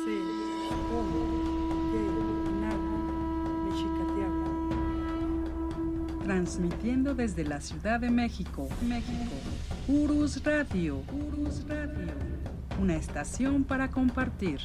C, como, que, nada, mexicateable. Transmitiendo desde la Ciudad de México, Urus Radio, una estación para compartir.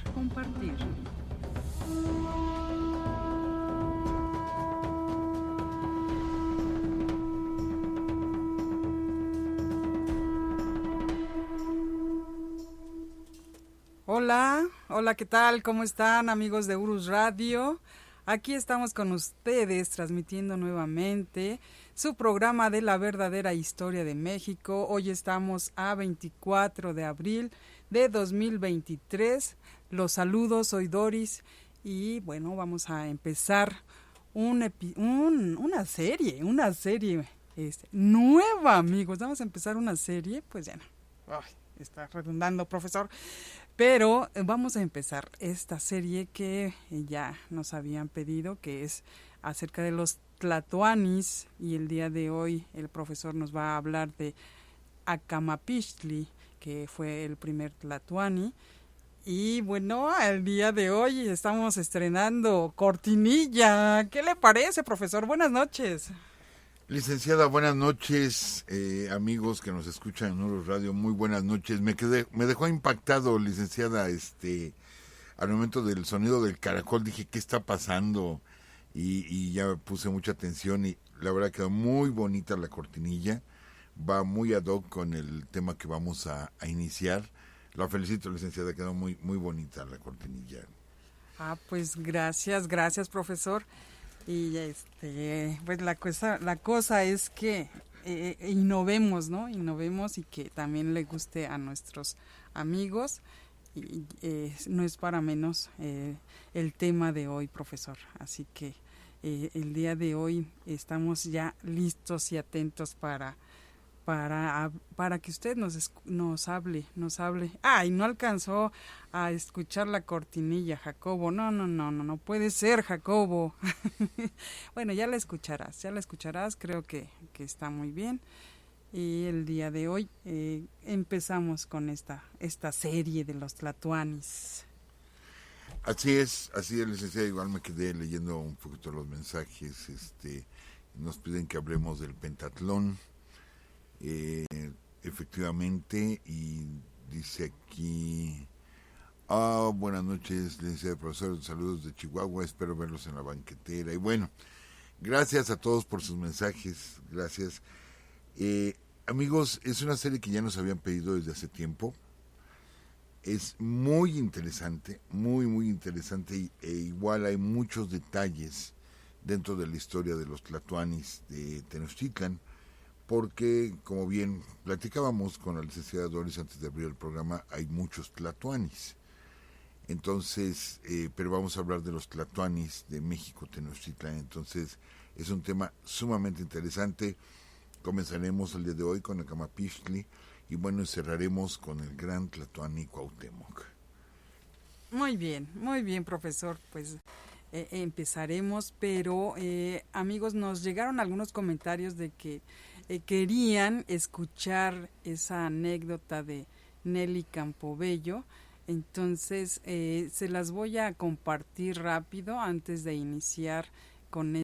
Hola, ¿qué tal? ¿Cómo están, amigos de Urus Radio? Aquí estamos con ustedes transmitiendo nuevamente su programa de la verdadera historia de México. Hoy estamos a 24 de abril de 2023. Los saludos, soy Doris y bueno, vamos a empezar una serie nueva, amigos. Vamos a empezar una serie, pues ya no. Ay, está redundando, profesor. Pero vamos a empezar esta serie que ya nos habían pedido, que es acerca de los tlatoanis, y el día de hoy el profesor nos va a hablar de Acamapixtli, que fue el primer tlatoani. Y bueno, el día de hoy estamos estrenando cortinilla. ¿Qué le parece, profesor? Buenas noches. Licenciada, buenas noches, amigos que nos escuchan en Urus Radio, muy buenas noches. Me dejó impactado, licenciada, al momento del sonido del caracol, dije, ¿qué está pasando? Y ya puse mucha atención y la verdad quedó muy bonita la cortinilla, va muy ad hoc con el tema que vamos a iniciar. La felicito, licenciada, quedó muy, muy bonita la cortinilla. Pues gracias, profesor. Y pues la cosa es que innovemos, ¿no? Innovemos y que también le guste a nuestros amigos. Y no es para menos el tema de hoy, profesor. Así que el día de hoy estamos ya listos y atentos para que usted nos hable. Ay, no alcanzó a escuchar la cortinilla, Jacobo. No puede ser, Jacobo. Bueno, ya la escucharás, creo que está muy bien. Y el día de hoy empezamos con esta serie de los tlatoanis. Así es, licenciada, igual me quedé leyendo un poquito los mensajes, nos piden que hablemos del pentatlón. Efectivamente, y dice aquí, buenas noches, licenciado profesor, saludos de Chihuahua, espero verlos en la banquetera. Y bueno, gracias a todos por sus mensajes, gracias. Amigos, es una serie que ya nos habían pedido desde hace tiempo, es muy interesante, muy interesante, e igual hay muchos detalles dentro de la historia de los tlatoanis de Tenochtitlan, porque, como bien platicábamos con la licenciada Doris antes de abrir el programa, hay muchos tlatoanis. Entonces, pero vamos a hablar de los tlatoanis de México, Tenochtitlan. Entonces, es un tema sumamente interesante. Comenzaremos el día de hoy con Acamapixtli y bueno, cerraremos con el gran tlatoani Cuauhtémoc. Muy bien, profesor. Pues empezaremos, pero amigos, nos llegaron algunos comentarios de que querían escuchar esa anécdota de Nelly Campobello. Entonces se las voy a compartir rápido antes de iniciar con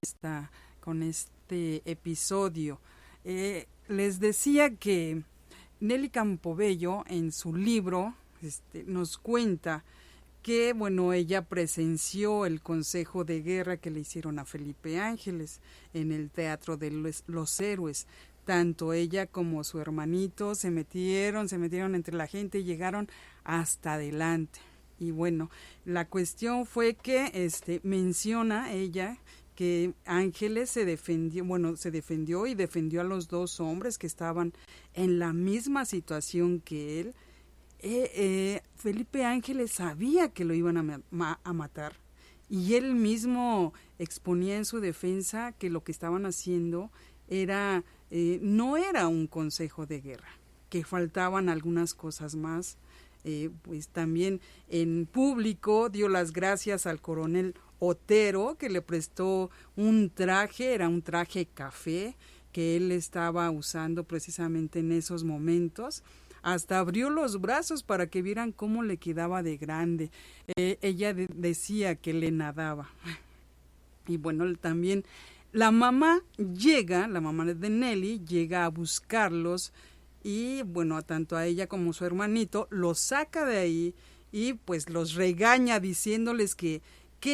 este episodio. Les decía que Nelly Campobello en su libro nos cuenta que bueno, ella presenció el consejo de guerra que le hicieron a Felipe Ángeles en el Teatro de los Héroes. Tanto ella como su hermanito se metieron entre la gente y llegaron hasta adelante. Y bueno, la cuestión fue que menciona ella que Ángeles se defendió y defendió a los dos hombres que estaban en la misma situación que él. Felipe Ángeles sabía que lo iban a matar y él mismo exponía en su defensa que lo que estaban haciendo no era un consejo de guerra, que faltaban algunas cosas más. Pues también en público dio las gracias al coronel Otero, que le prestó un traje, era un traje café que él estaba usando precisamente en esos momentos. hasta abrió los brazos para que vieran cómo le quedaba de grande. Ella decía que le nadaba. Y bueno, también la mamá de Nelly llega a buscarlos y bueno, tanto a ella como a su hermanito los saca de ahí y pues los regaña diciéndoles que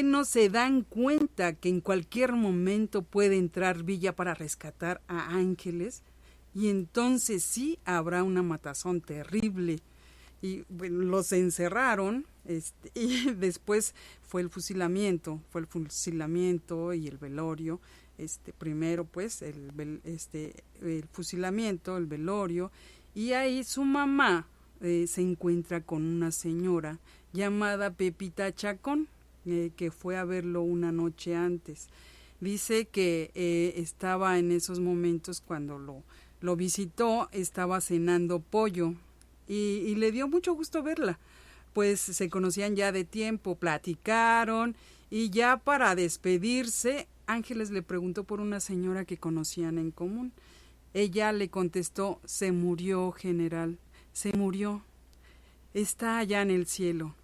no se dan cuenta que en cualquier momento puede entrar Villa para rescatar a Ángeles y entonces sí habrá una matazón terrible. Y bueno, los encerraron y después fue el fusilamiento y el velorio. Primero pues el fusilamiento, el velorio, y ahí su mamá se encuentra con una señora llamada Pepita Chacón, que fue a verlo una noche antes. Dice que estaba en esos momentos cuando lo visitó, estaba cenando pollo y le dio mucho gusto verla, pues se conocían ya de tiempo, platicaron y ya para despedirse Ángeles le preguntó por una señora que conocían en común. Ella le contestó: se murió, general, se murió, está allá en el cielo,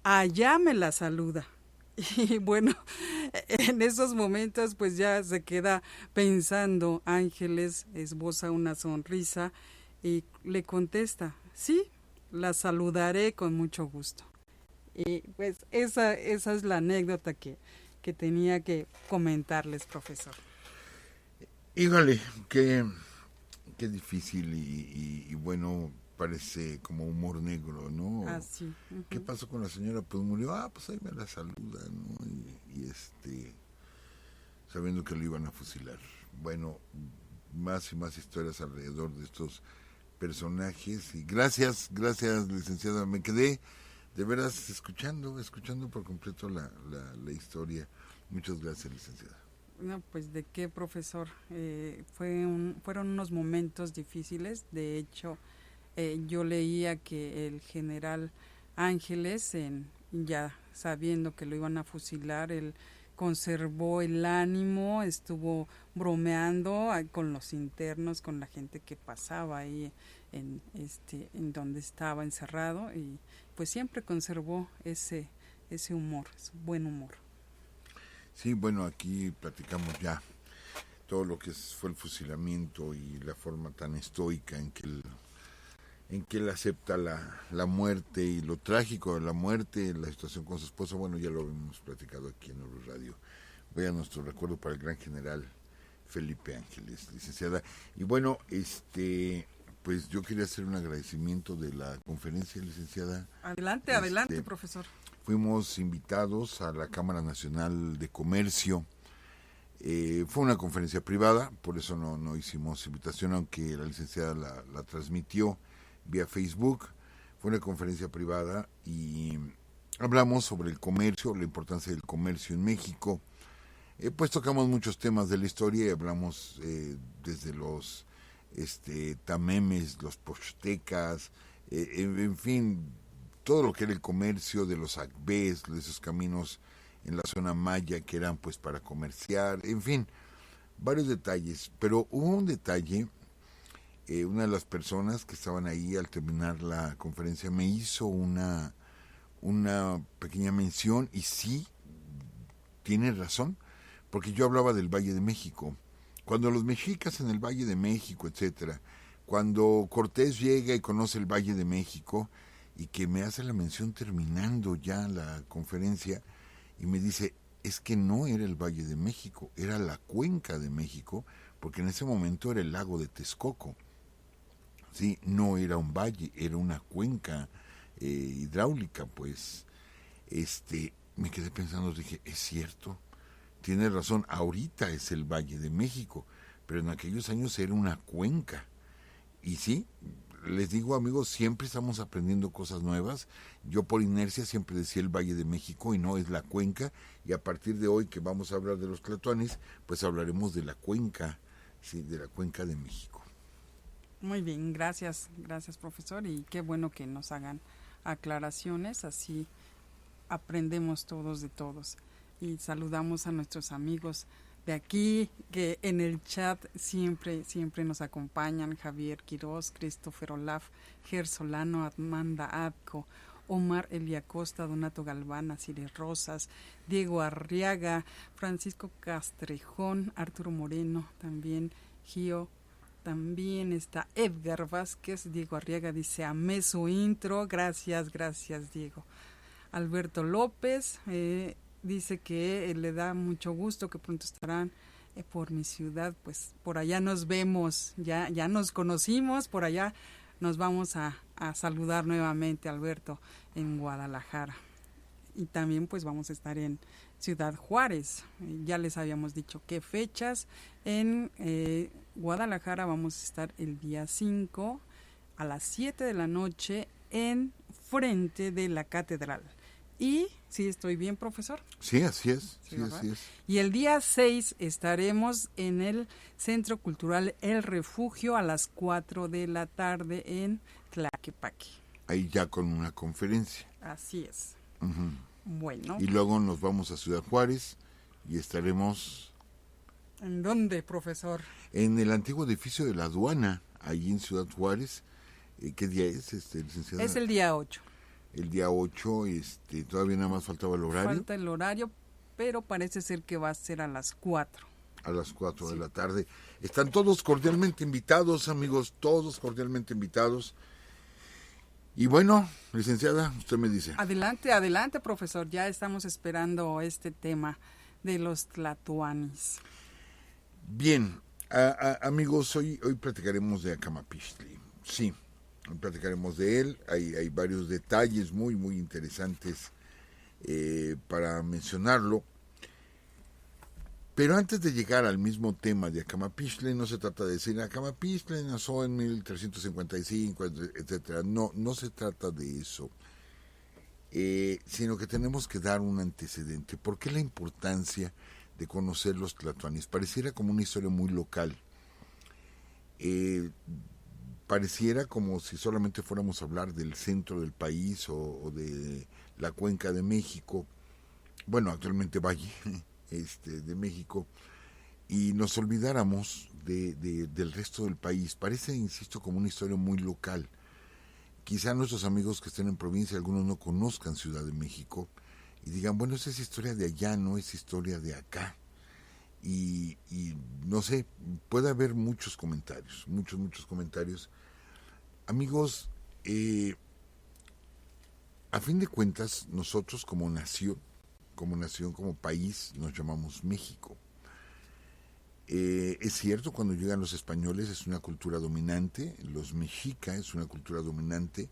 allá me la saluda. Y bueno, en esos momentos pues ya se queda pensando. Ángeles esboza una sonrisa y le contesta: sí, la saludaré con mucho gusto. Y pues esa es la anécdota que tenía que comentarles, profesor. Híjole, qué difícil y bueno, parece como humor negro, ¿no? Así. ¿Qué pasó con la señora? Pues murió. Pues ahí me la saluda, ¿no? Y sabiendo que lo iban a fusilar. Bueno, más y más historias alrededor de estos personajes. Y gracias, licenciada. Me quedé de veras escuchando por completo la historia. Muchas gracias, licenciada. No, pues de qué, profesor. Fueron unos momentos difíciles. De hecho, yo leía que el general Ángeles, ya sabiendo que lo iban a fusilar, él conservó el ánimo, estuvo bromeando con los internos, con la gente que pasaba ahí en donde estaba encerrado, y pues siempre conservó ese humor, ese buen humor. Sí, bueno, aquí platicamos ya todo lo que fue el fusilamiento y la forma tan estoica en que él acepta la muerte y lo trágico de la muerte, la situación con su esposa. Bueno, ya lo hemos platicado aquí en Oro Radio. Voy a nuestro recuerdo para el gran general Felipe Ángeles, licenciada. Y bueno, pues yo quería hacer un agradecimiento de la conferencia, licenciada. Adelante, profesor. Fuimos invitados a la Cámara Nacional de Comercio. Fue una conferencia privada, por eso no hicimos invitación, aunque la licenciada la transmitió vía Facebook. Fue una conferencia privada y hablamos sobre el comercio, la importancia del comercio en México. Pues tocamos muchos temas de la historia y hablamos desde los tamemes, los pochtecas, en fin, todo lo que era el comercio, de los acbés, de esos caminos en la zona maya que eran pues para comerciar, en fin, varios detalles. Pero hubo un detalle, una de las personas que estaban ahí al terminar la conferencia me hizo una pequeña mención, y sí, tiene razón, porque yo hablaba del Valle de México. Cuando los mexicas en el Valle de México, etcétera, cuando Cortés llega y conoce el Valle de México, y que me hace la mención terminando ya la conferencia, y me dice: es que no era el Valle de México, era la Cuenca de México, porque en ese momento era el lago de Texcoco. Sí, no era un valle, era una cuenca hidráulica, pues. Me quedé pensando, dije, es cierto, tiene razón, ahorita es el Valle de México, pero en aquellos años era una cuenca. Y sí, les digo, amigos, siempre estamos aprendiendo cosas nuevas. Yo por inercia siempre decía el Valle de México y no, es la cuenca. Y a partir de hoy que vamos a hablar de los tlatoanes, pues hablaremos de la cuenca, sí, de la Cuenca de México. Muy bien, gracias, profesor, y qué bueno que nos hagan aclaraciones, así aprendemos todos de todos. Y saludamos a nuestros amigos de aquí, que en el chat siempre nos acompañan: Javier Quiroz, Christopher Olaf, Ger Solano, Amanda Adco, Omar Eliacosta, Donato Galván, Cire Rosas, Diego Arriaga, Francisco Castrejón, Arturo Moreno, también Gio, también está Edgar Vázquez. Diego Arriaga dice: amé su intro, gracias Diego. Alberto López dice que le da mucho gusto, que pronto estarán por mi ciudad, pues por allá nos vemos, ya nos conocimos, por allá nos vamos a saludar nuevamente, Alberto, en Guadalajara. Y también pues vamos a estar en Ciudad Juárez. Ya les habíamos dicho qué fechas. En Guadalajara vamos a estar el día 5 a las 7 de la noche en frente de la catedral. Y, ¿sí estoy bien, profesor? Sí, así es. Sí, sí, así es. Y el día 6 estaremos en el Centro Cultural El Refugio a las 4 de la tarde en Tlaquepaque. Ahí ya con una conferencia. Así es. Uh-huh. Bueno. Y luego nos vamos a Ciudad Juárez y estaremos... ¿En dónde, profesor? En el antiguo edificio de la aduana, ahí en Ciudad Juárez. ¿Qué día es, licenciada? Es el día 8. El día 8, todavía nada más faltaba el horario. Falta el horario, pero parece ser que va a ser a las 4. A las 4 de la tarde. Están todos cordialmente invitados, amigos, todos cordialmente invitados. Y bueno, licenciada, usted me dice. Adelante, profesor. Ya estamos esperando este tema de los tlatoanis. Bien, amigos, hoy platicaremos de Acamapixtli. Sí, hoy platicaremos de él. Hay varios detalles muy interesantes para mencionarlo. Pero antes de llegar al mismo tema de Acamapixtli, no se trata de decir Acamapixtli nació en 1355, etcétera. No se trata de eso, sino que tenemos que dar un antecedente. ¿Por qué la importancia de conocer los tlatoanis? Pareciera como una historia muy local. Pareciera como si solamente fuéramos a hablar del centro del país o de la cuenca de México. Bueno, actualmente Valle de México, y nos olvidáramos del resto del país. Parece, insisto, como una historia muy local. Quizá nuestros amigos que estén en provincia, algunos no conozcan Ciudad de México y digan, bueno, esa es historia de allá, no es historia de acá. Y no sé, puede haber muchos comentarios, muchos comentarios. Amigos, a fin de cuentas, nosotros como nación, como país, nos llamamos México. Es cierto, cuando llegan los españoles es una cultura dominante, los mexica es una cultura dominante,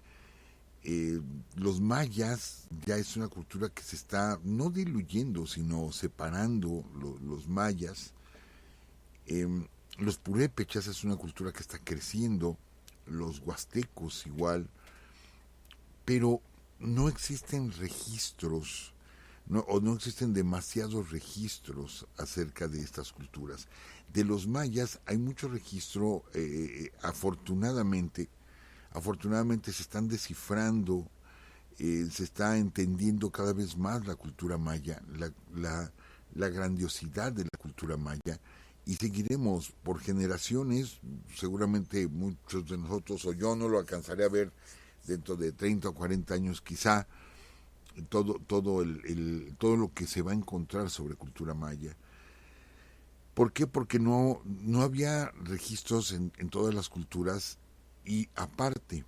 los mayas ya es una cultura que se está no diluyendo, sino separando los mayas, los purépechas es una cultura que está creciendo, los huastecos igual, pero no existen registros, no existen demasiados registros acerca de estas culturas. De los mayas hay mucho registro, afortunadamente se están descifrando, se está entendiendo cada vez más la cultura maya, la grandiosidad de la cultura maya, y seguiremos por generaciones. Seguramente muchos de nosotros, o yo, no lo alcanzaré a ver dentro de 30 o 40 años quizá, todo lo que se va a encontrar sobre cultura maya. ¿Por qué? Porque no había registros en todas las culturas, y aparte,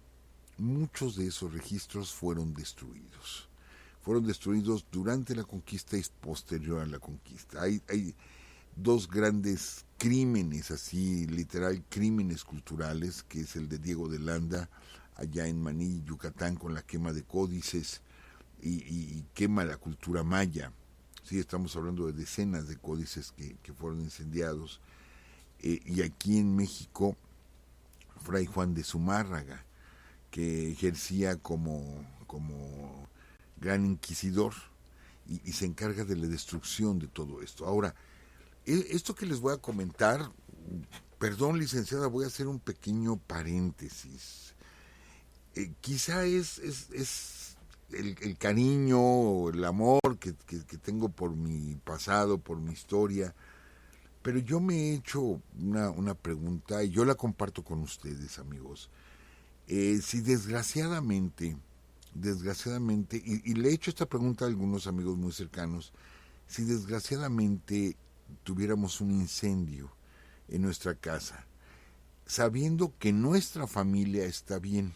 muchos de esos registros fueron destruidos. Fueron destruidos durante la conquista y posterior a la conquista. Hay dos grandes crímenes, así literal, crímenes culturales, que es el de Diego de Landa, allá en Maní, Yucatán, con la quema de códices, y quema la cultura maya. Sí, estamos hablando de decenas de códices que fueron incendiados. Y aquí en México, Fray Juan de Zumárraga, que ejercía como gran inquisidor, y se encarga de la destrucción de todo esto. Ahora, esto que les voy a comentar, perdón, licenciada, voy a hacer un pequeño paréntesis. Quizá es el cariño o el amor que tengo por mi pasado, por mi historia, Pero yo me he hecho una pregunta y yo la comparto con ustedes, amigos. Si desgraciadamente, y le he hecho esta pregunta a algunos amigos muy cercanos, si desgraciadamente tuviéramos un incendio en nuestra casa, sabiendo que nuestra familia está bien,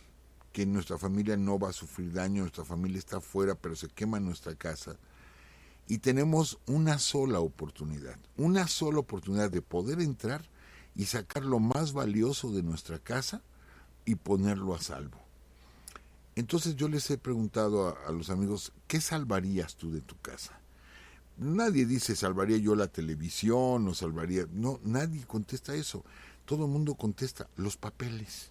que nuestra familia no va a sufrir daño, nuestra familia está afuera, pero se quema nuestra casa, y tenemos una sola oportunidad de poder entrar y sacar lo más valioso de nuestra casa y ponerlo a salvo. Entonces yo les he preguntado a los amigos, ¿qué salvarías tú de tu casa? Nadie dice, salvaría yo la televisión o salvaría... No, nadie contesta eso. Todo el mundo contesta, los papeles.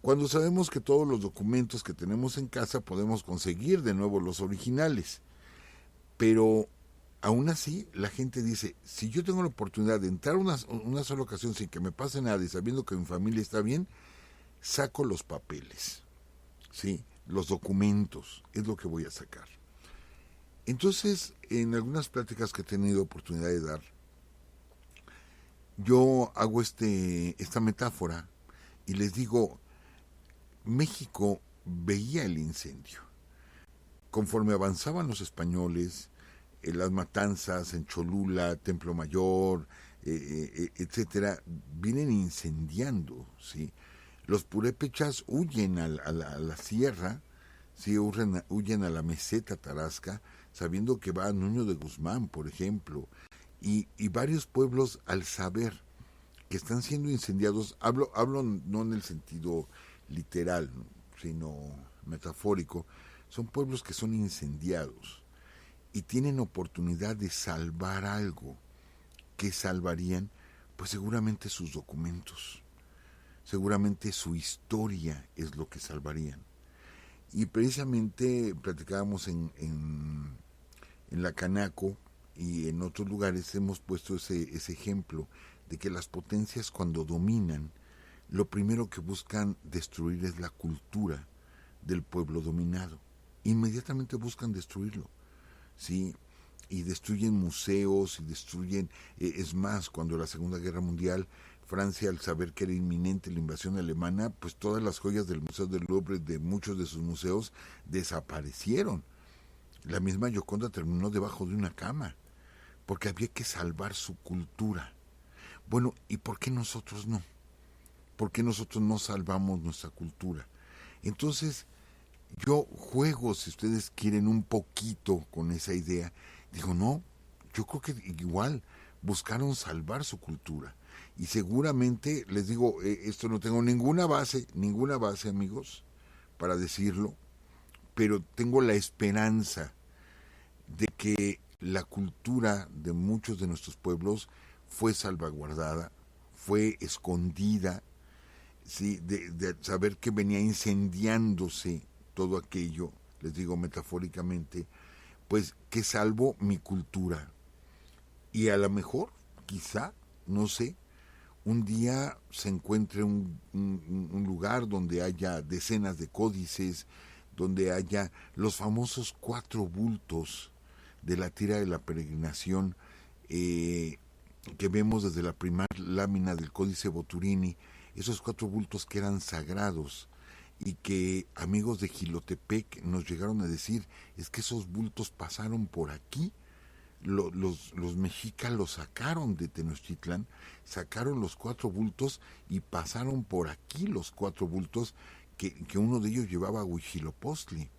Cuando sabemos que todos los documentos que tenemos en casa podemos conseguir de nuevo los originales. Pero aún así la gente dice, si yo tengo la oportunidad de entrar una sola ocasión sin que me pase nada y sabiendo que mi familia está bien, saco los papeles, ¿sí? Los documentos, es lo que voy a sacar. Entonces, en algunas pláticas que he tenido oportunidad de dar, yo hago esta metáfora y les digo, México veía el incendio. Conforme avanzaban los españoles, las matanzas en Cholula, Templo Mayor, etcétera, vienen incendiando, ¿sí? Los purépechas huyen a la sierra, ¿sí? Huyen a la meseta tarasca, sabiendo que va a Nuño de Guzmán, por ejemplo, y varios pueblos al saber que están siendo incendiados, hablo no en el sentido literal, sino metafórico, son pueblos que son incendiados y tienen oportunidad de salvar algo. ¿Qué salvarían? Pues seguramente sus documentos, seguramente su historia es lo que salvarían. Y precisamente platicábamos en la Canaco y en otros lugares hemos puesto ese ejemplo de que las potencias cuando dominan, lo primero que buscan destruir es la cultura del pueblo dominado. Inmediatamente buscan destruirlo, ¿sí? Y destruyen museos, y destruyen... es más, cuando la Segunda Guerra Mundial, Francia, al saber que era inminente la invasión alemana, pues todas las joyas del Museo del Louvre, de muchos de sus museos, desaparecieron. La misma Gioconda terminó debajo de una cama, porque había que salvar su cultura. Bueno, ¿y por qué nosotros no? ¿Por qué nosotros no salvamos nuestra cultura? Entonces, yo juego, si ustedes quieren, un poquito con esa idea. Digo, no, yo creo que igual buscaron salvar su cultura. Y seguramente, les digo, esto no tengo ninguna base, amigos, para decirlo, pero tengo la esperanza de que la cultura de muchos de nuestros pueblos fue salvaguardada, fue escondida, ¿sí? De saber que venía incendiándose todo aquello, les digo metafóricamente, pues que salvo mi cultura. Y a lo mejor, quizá, no sé, un día se encuentre un lugar donde haya decenas de códices, donde haya los famosos 4 bultos de la tira de la peregrinación que vemos desde la primera lámina del Códice Boturini, esos 4 bultos que eran sagrados y que amigos de Jilotepec nos llegaron a decir, es que esos bultos pasaron por aquí, los mexicas los sacaron de Tenochtitlán, sacaron los 4 bultos y pasaron por aquí los 4 bultos que uno de ellos llevaba a Huitzilopochtli.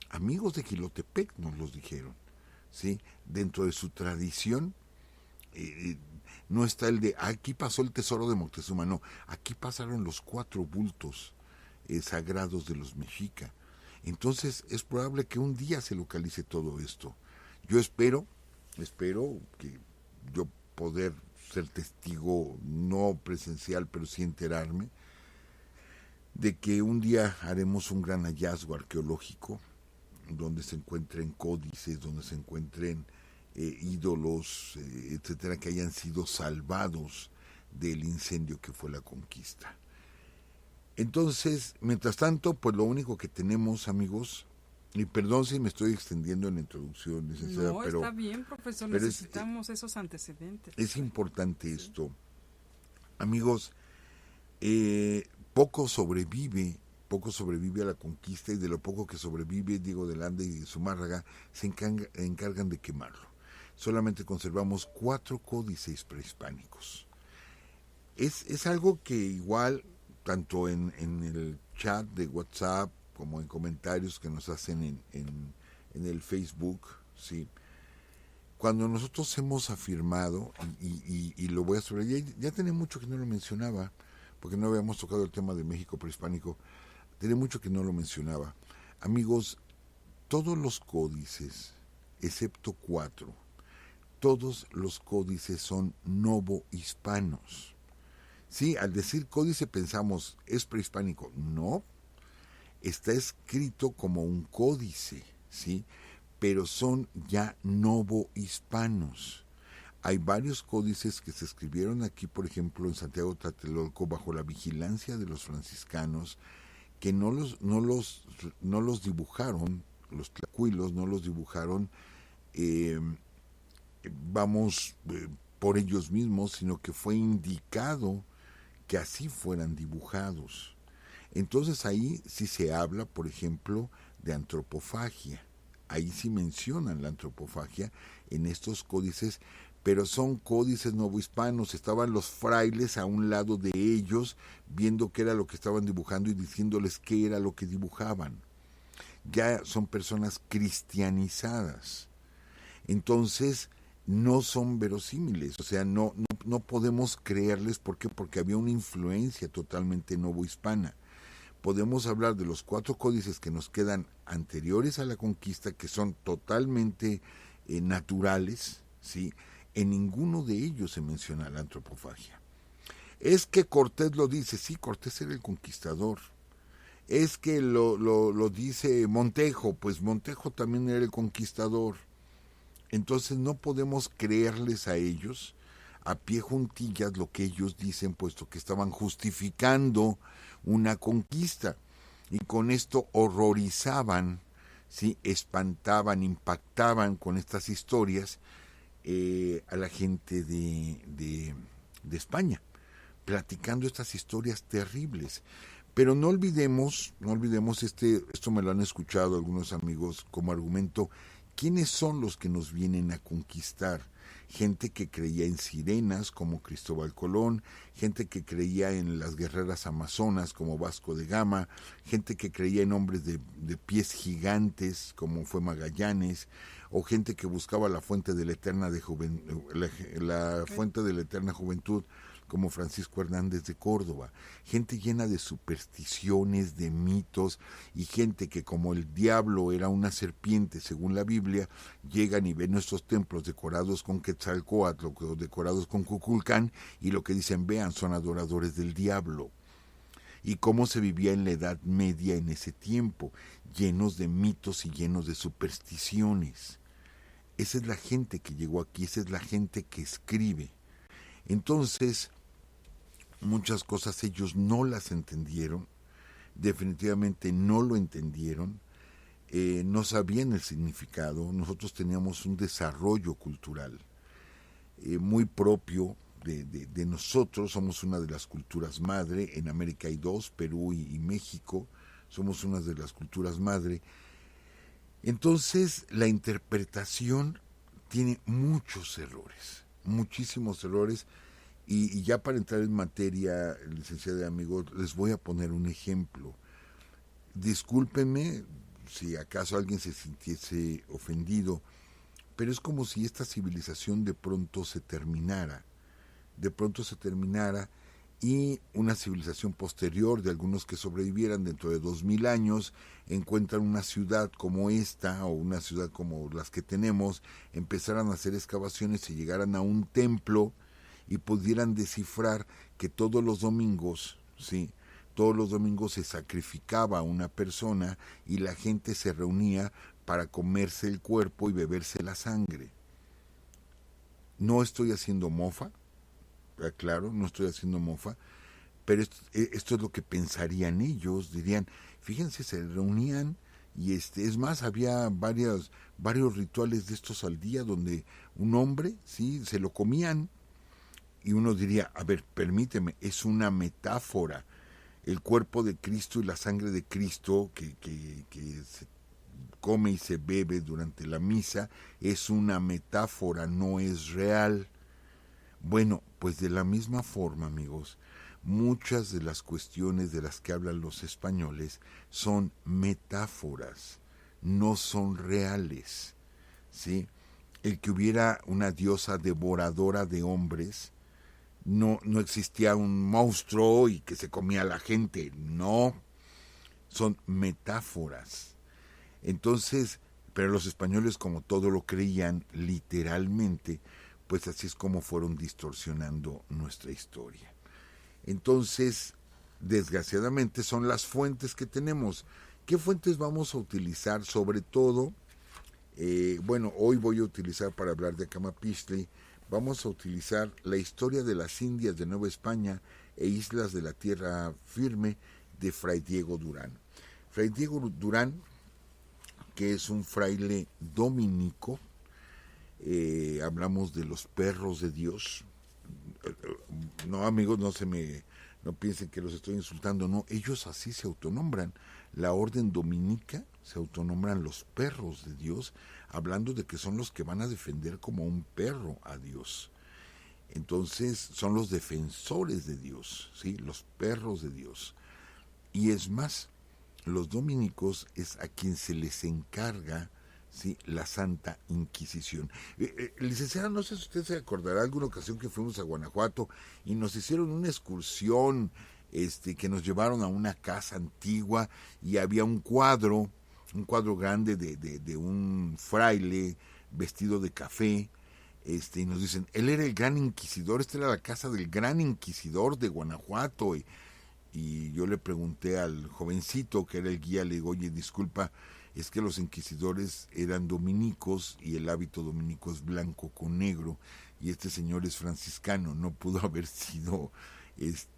Amigos de Jilotepec nos los dijeron, ¿sí? Dentro de su tradición no está el de aquí pasó el tesoro de Moctezuma, no, aquí pasaron los 4 bultos sagrados de los mexica. Entonces es probable que un día se localice todo esto. Yo espero que yo poder ser testigo, no presencial, pero sí enterarme, de que un día haremos un gran hallazgo arqueológico, donde se encuentren códices, donde se encuentren ídolos, etcétera, que hayan sido salvados del incendio que fue la conquista. Entonces, mientras tanto, pues lo único que tenemos, amigos, Y perdón si me estoy extendiendo en la introducción, licenciada, No, pero está bien, profesor, pero necesitamos esos antecedentes. es importante Sí. esto. Amigos, poco sobrevive a la conquista, y de lo poco que sobrevive, Diego de Landa y Zumárraga se encargan de quemarlo. Solamente conservamos 4 códices prehispánicos. Es algo que igual, tanto en el chat de WhatsApp como en comentarios que nos hacen en el Facebook, ¿sí? Cuando nosotros hemos afirmado, y lo voy a subrayar, ya tenía mucho que no lo mencionaba, porque no habíamos tocado el tema de México prehispánico, tenía mucho que no lo mencionaba. Amigos, todos los códices, excepto 4, todos los códices son novohispanos. Sí, al decir códice pensamos, ¿es prehispánico? No, está escrito como un códice, ¿sí? Pero son ya novohispanos. Hay varios códices que se escribieron aquí, por ejemplo, en Santiago Tlatelolco, bajo la vigilancia de los franciscanos, que no los dibujaron, los tlacuilos no los dibujaron, eh, por ellos mismos, sino que fue indicado que así fueran dibujados. Entonces ahí sí se habla, por ejemplo, de antropofagia. Ahí sí mencionan la antropofagia en estos códices, pero son códices novohispanos. Estaban los frailes a un lado de ellos, viendo qué era lo que estaban dibujando y diciéndoles qué era lo que dibujaban. Ya son personas cristianizadas. Entonces, no son verosímiles, o sea, no podemos creerles. ¿Por qué? Porque había una influencia totalmente novohispana. Podemos hablar de los 4 códices que nos quedan anteriores a la conquista, que son totalmente naturales, ¿sí? En ninguno de ellos se menciona la antropofagia. Es que Cortés lo dice, sí, Cortés era el conquistador. Es que lo dice Montejo, pues Montejo también era el conquistador. Entonces no podemos creerles a ellos a pie juntillas lo que ellos dicen, puesto que estaban justificando una conquista, y con esto horrorizaban, ¿sí? Espantaban, impactaban con estas historias a la gente de España, platicando estas historias terribles. Pero no olvidemos esto me lo han escuchado algunos amigos como argumento. ¿Quiénes son los que nos vienen a conquistar? Gente que creía en sirenas como Cristóbal Colón, gente que creía en las guerreras amazonas como Vasco de Gama, gente que creía en hombres de pies gigantes como fue Magallanes, o gente que buscaba la fuente de la eterna la fuente de la eterna juventud como Francisco Hernández de Córdoba, gente llena de supersticiones, de mitos, y gente que, como el diablo era una serpiente según la Biblia, llegan y ven nuestros templos decorados con Quetzalcóatl o decorados con Cuculcán, y lo que dicen, vean, son adoradores del diablo. Y cómo se vivía en la Edad Media en ese tiempo, llenos de mitos y llenos de supersticiones. Esa es la gente que llegó aquí, esa es la gente que escribe. Entonces, muchas cosas ellos no las entendieron, definitivamente no lo entendieron, no sabían el significado. Nosotros teníamos un desarrollo cultural muy propio de nosotros. Somos una de las culturas madre. En América hay 2, Perú y México. Somos una de las culturas madre. Entonces, la interpretación tiene muchos errores, muchísimos errores. Y ya para entrar en materia, licenciada y amigos, les voy a poner un ejemplo. Discúlpenme si acaso alguien se sintiese ofendido, pero es como si esta civilización de pronto se terminara, y una civilización posterior, de algunos que sobrevivieran dentro de 2000 años, encuentran una ciudad como esta o una ciudad como las que tenemos, empezaran a hacer excavaciones y llegaran a un templo y pudieran descifrar que todos los domingos, ¿sí? Todos los domingos se sacrificaba a una persona y la gente se reunía para comerse el cuerpo y beberse la sangre. No estoy haciendo mofa, claro, no estoy haciendo mofa, pero esto es lo que pensarían ellos. Dirían, fíjense, se reunían y es más, había varios rituales de estos al día donde un hombre, sí, se lo comían, y uno diría, a ver, permíteme, es una metáfora. El cuerpo de Cristo y la sangre de Cristo que se come y se bebe durante la misa es una metáfora, no es real. Bueno, pues de la misma forma, amigos, muchas de las cuestiones de las que hablan los españoles son metáforas, no son reales, ¿sí? El que hubiera una diosa devoradora de hombres, no existía un monstruo y que se comía a la gente, no, son metáforas. Entonces, pero los españoles, como todo lo creían literalmente, pues así es como fueron distorsionando nuestra historia. Entonces, desgraciadamente son las fuentes que tenemos. ¿Qué fuentes vamos a utilizar? Sobre todo, bueno, hoy voy a utilizar para hablar de Camapixtli, vamos a utilizar la historia de las Indias de Nueva España e Islas de la Tierra Firme de Fray Diego Durán. Fray Diego Durán, que es un fraile dominico, hablamos de los perros de Dios. No, amigos, no piensen que los estoy insultando, no, ellos así se autonombran. La orden dominica se autonombran los perros de Dios, hablando de que son los que van a defender como un perro a Dios. Entonces son los defensores de Dios, ¿sí? Los perros de Dios. Y es más, los dominicos es a quien se les encarga, ¿sí?, la Santa Inquisición. Licenciada, no sé si usted se acordará alguna ocasión que fuimos a Guanajuato y nos hicieron una excursión, que nos llevaron a una casa antigua y había un cuadro grande de un fraile vestido de café, y nos dicen, él era el gran inquisidor, esta era la casa del gran inquisidor de Guanajuato, y yo le pregunté al jovencito que era el guía, le digo, oye, disculpa, es que los inquisidores eran dominicos y el hábito dominico es blanco con negro, y este señor es franciscano, no pudo haber sido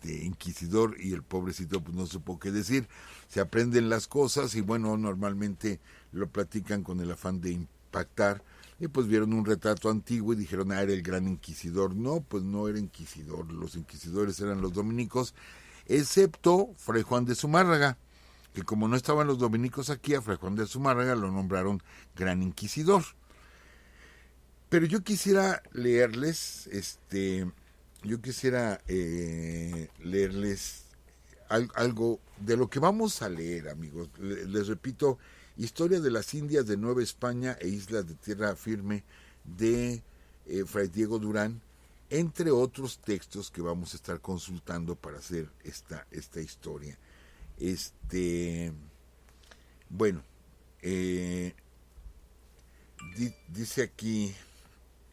inquisidor, y el pobrecito pues no supo qué decir. Se aprenden las cosas y bueno, normalmente lo platican con el afán de impactar, y pues vieron un retrato antiguo y dijeron, era el gran inquisidor. No, pues no era inquisidor, los inquisidores eran los dominicos, excepto Fray Juan de Zumárraga, que como no estaban los dominicos aquí, a Fray Juan de Zumárraga lo nombraron gran inquisidor. Pero yo quisiera leerles, leerles algo de lo que vamos a leer, amigos. Les repito, Historia de las Indias de Nueva España e Islas de Tierra Firme de Fray Diego Durán, entre otros textos que vamos a estar consultando para hacer esta historia. Bueno, dice aquí,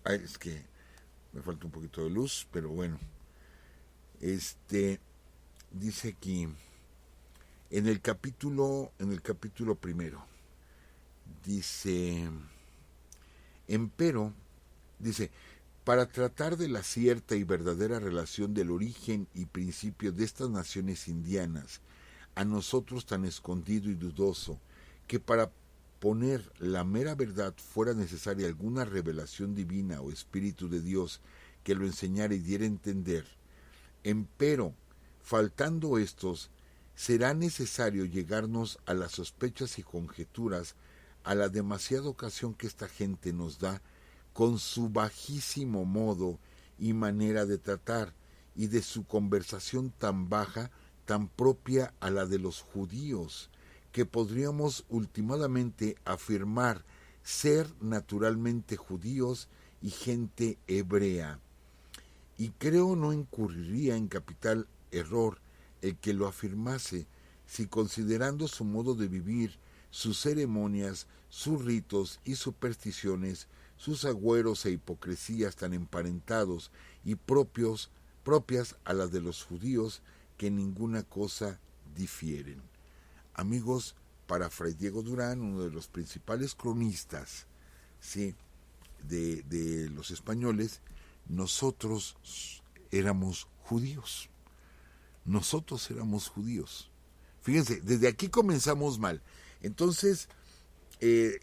es que me falta un poquito de luz, pero bueno, dice aquí, en el capítulo primero, dice, empero, dice, para tratar de la cierta y verdadera relación del origen y principio de estas naciones indianas, a nosotros tan escondido y dudoso, que para poner la mera verdad fuera necesaria alguna revelación divina o espíritu de Dios que lo enseñara y diera a entender, empero, faltando estos, será necesario llegarnos a las sospechas y conjeturas a la demasiada ocasión que esta gente nos da con su bajísimo modo y manera de tratar y de su conversación tan baja, tan propia a la de los judíos, que podríamos ultimadamente afirmar ser naturalmente judíos y gente hebrea. Y creo no incurriría en capital error el que lo afirmase, si considerando su modo de vivir, sus ceremonias, sus ritos y supersticiones, sus agüeros e hipocresías tan emparentados y propias a las de los judíos, que ninguna cosa difieren. Amigos, para Fray Diego Durán, uno de los principales cronistas, ¿sí?, de los españoles, nosotros éramos judíos. Nosotros éramos judíos. Fíjense, desde aquí comenzamos mal. Entonces,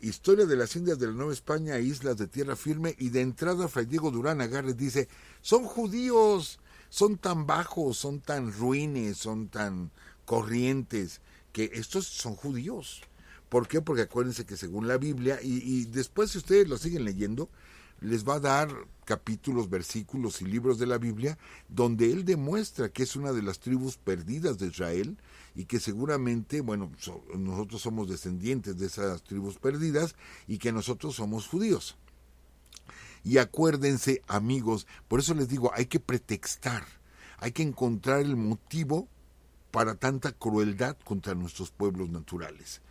Historia de las Indias de la Nueva España, Islas de Tierra Firme, y de entrada Fray Diego Durán Agarre dice, son judíos, son tan bajos, son tan ruines, son tan corrientes, que estos son judíos. ¿Por qué? Porque acuérdense que según la Biblia, y después si ustedes lo siguen leyendo, les va a dar capítulos, versículos y libros de la Biblia donde él demuestra que es una de las tribus perdidas de Israel y que seguramente, bueno, nosotros somos descendientes de esas tribus perdidas y que nosotros somos judíos. Y acuérdense, amigos, por eso les digo, hay que pretextar, hay que encontrar el motivo para tanta crueldad contra nuestros pueblos naturales.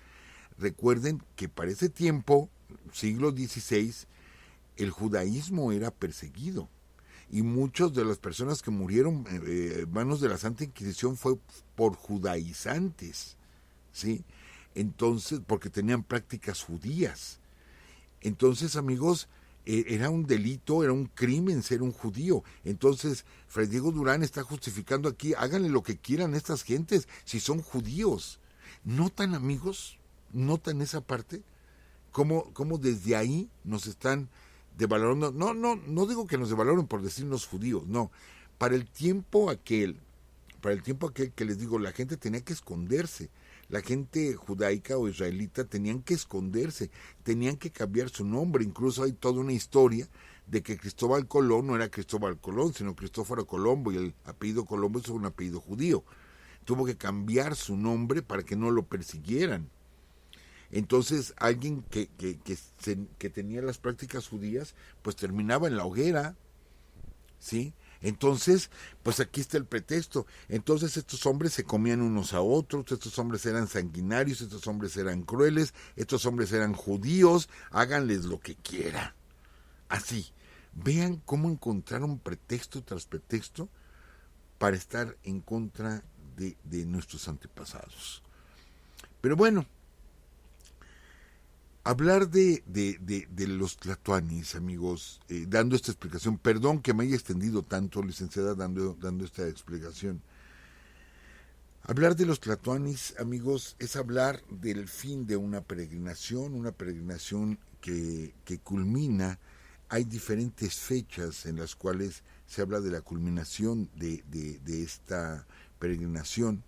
Recuerden que para ese tiempo, siglo XVI, el judaísmo era perseguido y muchas de las personas que murieron en manos de la Santa Inquisición fue por judaizantes, ¿sí? Entonces, porque tenían prácticas judías. Entonces, amigos, era un delito, era un crimen ser un judío. Entonces, Fray Diego Durán está justificando aquí, háganle lo que quieran a estas gentes, si son judíos. ¿Notan, amigos? ¿Notan esa parte? ¿Cómo desde ahí nos están devalorando? No digo que nos devaloren por decirnos judíos, no. Para el tiempo aquel que les digo, la gente tenía que esconderse. La gente judaica o israelita tenían que esconderse, tenían que cambiar su nombre. Incluso hay toda una historia de que Cristóbal Colón no era Cristóbal Colón, sino Cristóforo Colombo, y el apellido Colombo es un apellido judío. Tuvo que cambiar su nombre para que no lo persiguieran. Entonces alguien que tenía las prácticas judías, pues terminaba en la hoguera, ¿sí? Entonces, pues aquí está el pretexto. Entonces estos hombres se comían unos a otros, estos hombres eran sanguinarios, estos hombres eran crueles, estos hombres eran judíos, háganles lo que quiera. Así, vean cómo encontraron pretexto tras pretexto para estar en contra de nuestros antepasados. Pero bueno, hablar de los tlatoanis, amigos, dando esta explicación, perdón que me haya extendido tanto, licenciada, dando esta explicación. Hablar de los tlatoanis, amigos, es hablar del fin de una peregrinación que culmina. Hay diferentes fechas en las cuales se habla de la culminación de esta peregrinación.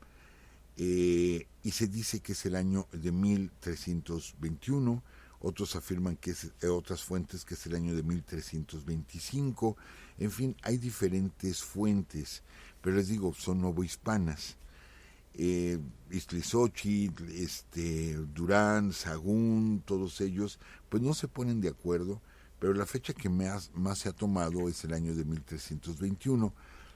Y se dice que es el año de 1321, otros afirman que es, otras fuentes que es el año de 1325, en fin, hay diferentes fuentes, pero les digo, son novohispanas. Iztlizóchitl, Durán, Sahagún, todos ellos, pues no se ponen de acuerdo, pero la fecha que más se ha tomado es el año de 1321,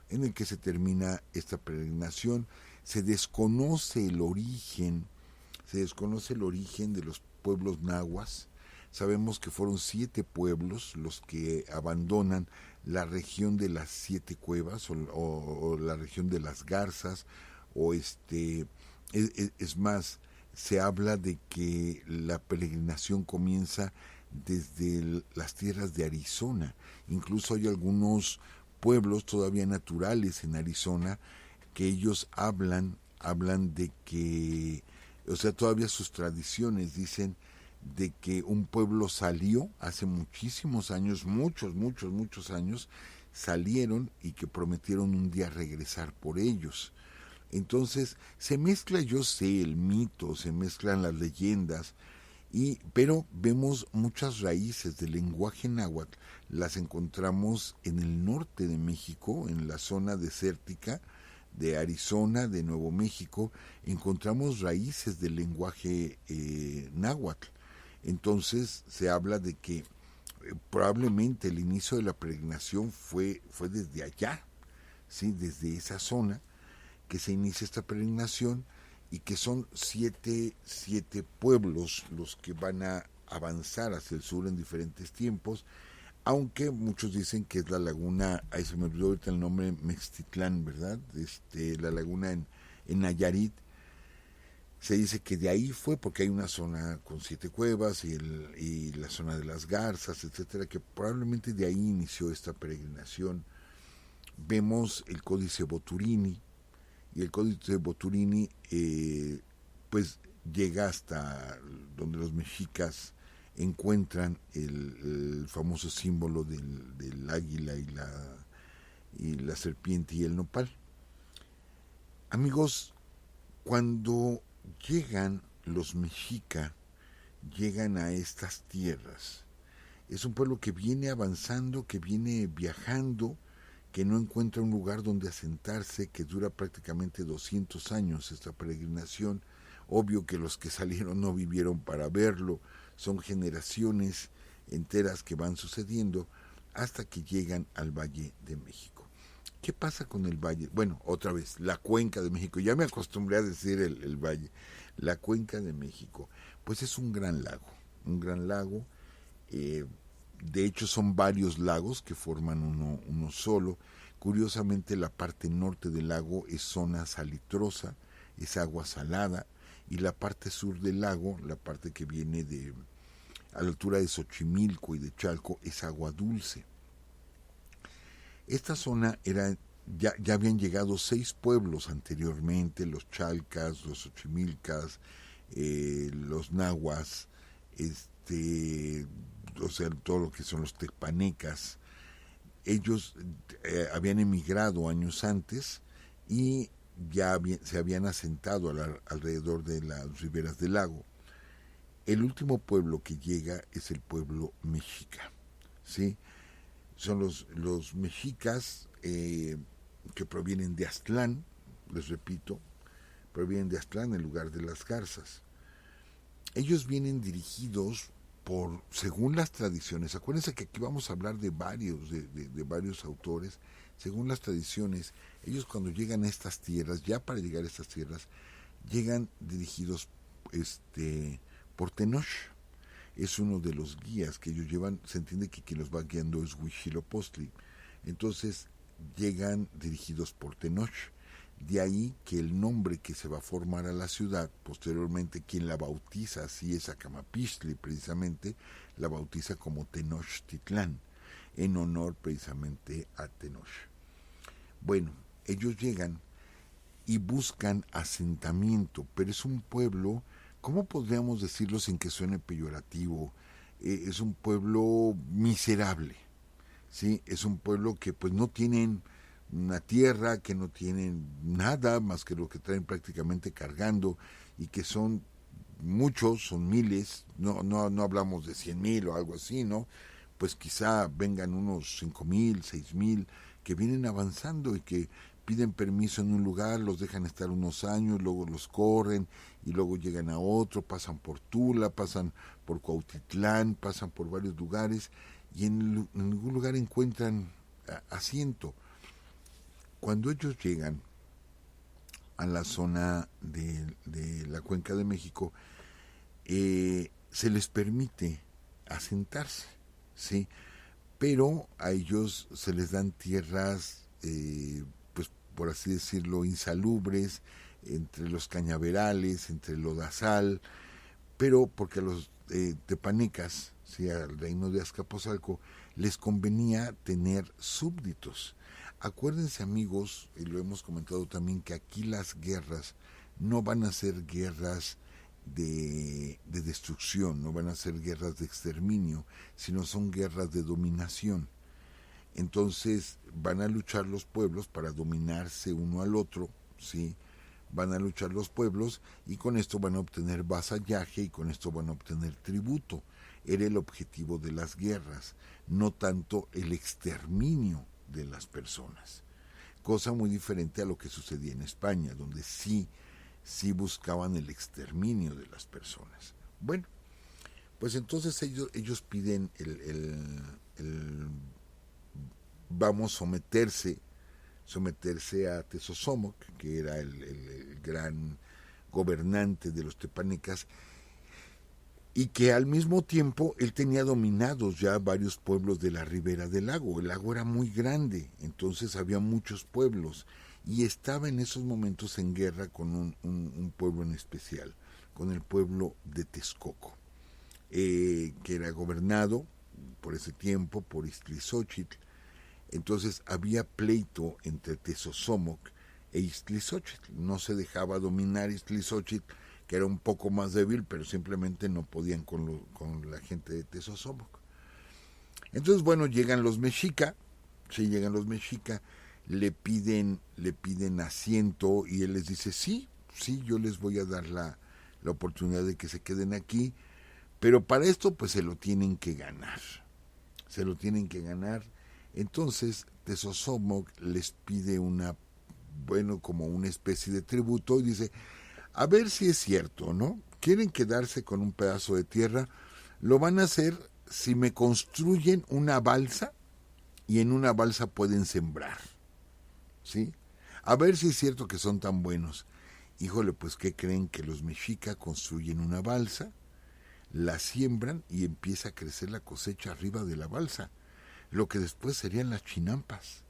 en el que se termina esta peregrinación. Se desconoce el origen de los pueblos nahuas. Sabemos que fueron 7 pueblos los que abandonan la región de las 7 cuevas o la región de las garzas, es más, se habla de que la peregrinación comienza desde las tierras de Arizona. Incluso hay algunos pueblos todavía naturales en Arizona que ellos hablan de que, o sea, todavía sus tradiciones dicen de que un pueblo salió hace muchísimos años, muchos años, salieron y que prometieron un día regresar por ellos. Entonces se mezcla, yo sé, el mito, se mezclan las leyendas, pero vemos muchas raíces del lenguaje náhuatl, las encontramos en el norte de México, en la zona desértica de Arizona, de Nuevo México, encontramos raíces del lenguaje náhuatl. Entonces se habla de que probablemente el inicio de la peregrinación fue desde allá, ¿sí? Desde esa zona que se inicia esta peregrinación, y que son siete pueblos los que van a avanzar hacia el sur en diferentes tiempos, aunque muchos dicen que es la laguna, ahí se me olvidó ahorita el nombre, Mextitlán, ¿verdad? La laguna en Nayarit. Se dice que de ahí fue porque hay una zona con 7 cuevas y la zona de las garzas, etcétera, que probablemente de ahí inició esta peregrinación. Vemos el Códice Boturini, y el Códice Boturini pues llega hasta donde los mexicas encuentran el famoso símbolo del águila y la serpiente y el nopal. Amigos, cuando llegan los mexicas, llegan a estas tierras, es un pueblo que viene avanzando, que viene viajando, que no encuentra un lugar donde asentarse, que dura prácticamente 200 años esta peregrinación. Obvio que los que salieron no vivieron para verlo, son generaciones enteras que van sucediendo hasta que llegan al Valle de México. ¿Qué pasa con el Valle? Bueno, otra vez, la Cuenca de México. Ya me acostumbré a decir el Valle. La Cuenca de México, pues es un gran lago. De hecho, son varios lagos que forman uno solo. Curiosamente, la parte norte del lago es zona salitrosa, es agua salada, y la parte sur del lago, la parte que viene a la altura de Xochimilco y de Chalco, es agua dulce. Esta zona ya habían llegado 6 pueblos anteriormente: los chalcas, los xochimilcas, los nahuas, o sea, todo lo que son los tepanecas. Ellos habían emigrado años antes y se habían asentado alrededor de las riberas del lago. El último pueblo que llega es el pueblo mexica, ¿sí? Son los mexicas que provienen de Aztlán, les repito, provienen de Aztlán, el lugar de las garzas. Ellos vienen dirigidos según las tradiciones. Acuérdense que aquí vamos a hablar de varios autores. Según las tradiciones, ellos cuando llegan a estas tierras, ya para llegar a estas tierras, llegan dirigidos por Tenoch. Es uno de los guías que ellos llevan. Se entiende que quien los va guiando es Huitzilopochtli. Entonces llegan dirigidos por Tenoch. De ahí que el nombre que se va a formar a la ciudad, posteriormente quien la bautiza, así es Acamapixtli precisamente, la bautiza como Tenochtitlán, en honor precisamente a Tenoch. Bueno, ellos llegan y buscan asentamiento, pero es un pueblo, ¿cómo podríamos decirlo sin que suene peyorativo? Es un pueblo miserable, ¿sí? Es un pueblo que pues no tienen una tierra, que no tienen nada más que lo que traen prácticamente cargando, y que son muchos, son miles, no hablamos de 100,000 o algo así, ¿no? Pues quizá vengan unos 5,000, 6,000 que vienen avanzando y que piden permiso en un lugar, los dejan estar unos años, luego los corren y luego llegan a otro, pasan por Tula, pasan por Cuautitlán, pasan por varios lugares y en ningún lugar encuentran asiento. Cuando ellos llegan a la zona de la Cuenca de México, se les permite asentarse, ¿sí? Pero a ellos se les dan tierras, pues por así decirlo, insalubres, entre los cañaverales, entre el lodazal, pero porque a los tepanecas, ¿sí?, al reino de Azcapotzalco, les convenía tener súbditos. Acuérdense, amigos, y lo hemos comentado también, que aquí las guerras no van a ser guerras de destrucción, no van a ser guerras de exterminio, sino son guerras de dominación. Entonces van a luchar los pueblos para dominarse uno al otro, ¿sí? Van a luchar los pueblos y con esto van a obtener vasallaje y con esto van a obtener tributo. Era el objetivo de las guerras, no tanto el exterminio de las personas, cosa muy diferente a lo que sucedía en España, donde sí buscaban el exterminio de las personas. Bueno, pues entonces ellos piden vamos someterse a Tezosomoc, que era el gran gobernante de los tepanecas, y que al mismo tiempo él tenía dominados ya varios pueblos de la ribera del lago. El lago era muy grande, entonces había muchos pueblos, y estaba en esos momentos en guerra con un pueblo en especial, con el pueblo de Texcoco, que era gobernado por ese tiempo por Ixtlilxóchitl. Entonces había pleito entre Tezosomoc e Ixtlilxóchitl. No se dejaba dominar Ixtlilxóchitl que era un poco más débil, pero simplemente no podían con la gente de Tezosomoc. Entonces, bueno, llegan los mexica, le piden asiento y él les dice, sí, yo les voy a dar la oportunidad de que se queden aquí, pero para esto pues se lo tienen que ganar. Entonces Tezosomoc les pide como una especie de tributo y dice, a ver si es cierto, ¿no? ¿Quieren quedarse con un pedazo de tierra? Lo van a hacer si me construyen una balsa y en una balsa pueden sembrar, ¿sí? A ver si es cierto que son tan buenos. Híjole, pues ¿qué creen? Que los mexicas construyen una balsa, la siembran y empieza a crecer la cosecha arriba de la balsa, lo que después serían las chinampas,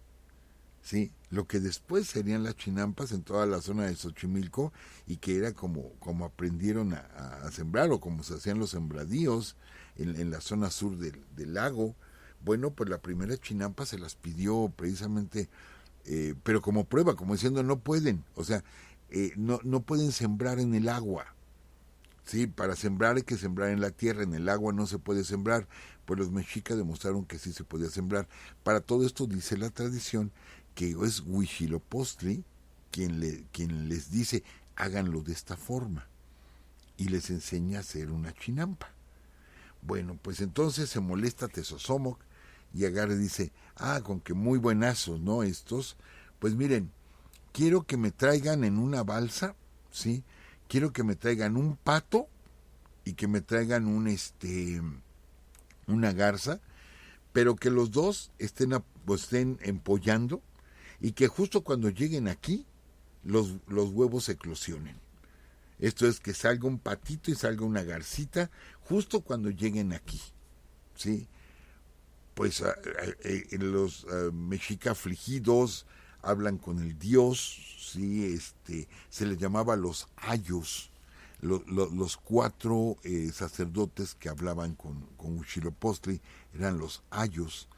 ¿sí? Lo que después serían las chinampas en toda la zona de Xochimilco, y que era como aprendieron a sembrar, o como se hacían los sembradíos en la zona sur del lago. Bueno, pues la primera chinampa se las pidió precisamente, pero como prueba, como diciendo, no pueden, o sea, no pueden sembrar en el agua. Sí, para sembrar hay que sembrar en la tierra, en el agua no se puede sembrar. Pues los mexicas demostraron que sí se podía sembrar. Para todo esto dice la tradición que es Huitzilopochtli quien les dice, háganlo de esta forma, y les enseña a hacer una chinampa. Bueno, pues entonces se molesta Tezosomoc y agarra y dice, con que muy buenazos, ¿no? Estos, pues miren, quiero que me traigan en una balsa, ¿sí? Quiero que me traigan un pato y que me traigan una garza, pero que los dos estén empollando, y que justo cuando lleguen aquí los huevos eclosionen. Esto es, que salga un patito y salga una garcita justo cuando lleguen aquí, ¿sí? Pues los mexica afligidos hablan con el dios, ¿sí? Se les llamaba los ayos, los 4 sacerdotes que hablaban con Huitzilopochtli eran los ayos.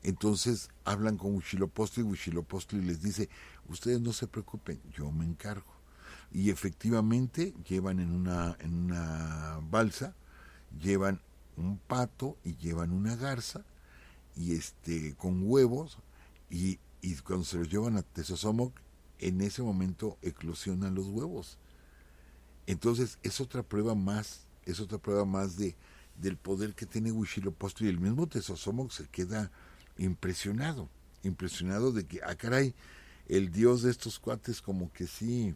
Entonces hablan con Huitzilopochtli, y Huitzilopochtli les dice, ustedes no se preocupen, yo me encargo. Y efectivamente llevan en una balsa, llevan un pato y llevan una garza, y con huevos, y cuando se los llevan a Tezosomoc, en ese momento eclosionan los huevos. Entonces es otra prueba más del poder que tiene Huitzilopochtli, y el mismo Tezosomoc se queda impresionado de que, caray, el dios de estos cuates como que sí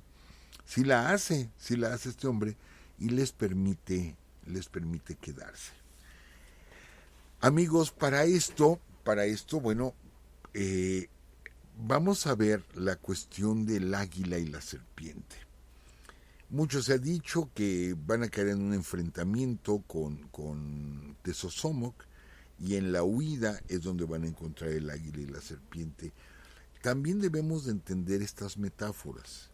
la hace este hombre, y les permite quedarse. Amigos, para esto, bueno, vamos a ver la cuestión del águila y la serpiente. Mucho se ha dicho que van a caer en un enfrentamiento con Tezosomoc, y en la huida es donde van a encontrar el águila y la serpiente. También debemos de entender estas metáforas.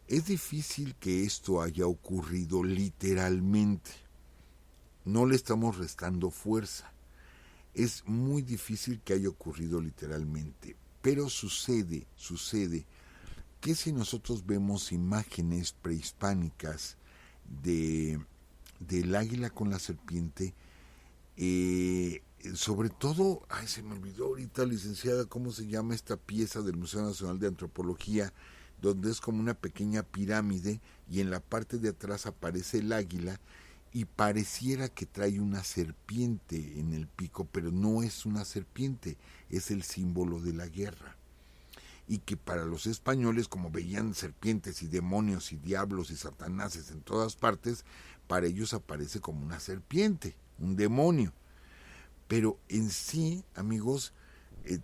Es difícil que esto haya ocurrido literalmente. No le estamos restando fuerza. Es muy difícil que haya ocurrido literalmente. Pero sucede que si nosotros vemos imágenes prehispánicas del águila con la serpiente, sobre todo, se me olvidó ahorita, licenciada, cómo se llama esta pieza del Museo Nacional de Antropología, donde es como una pequeña pirámide, y en la parte de atrás aparece el águila, y pareciera que trae una serpiente en el pico, pero no es una serpiente, es el símbolo de la guerra. Y que para los españoles, como veían serpientes y demonios y diablos y satanáses en todas partes, para ellos aparece como una serpiente, un demonio. Pero en sí, amigos,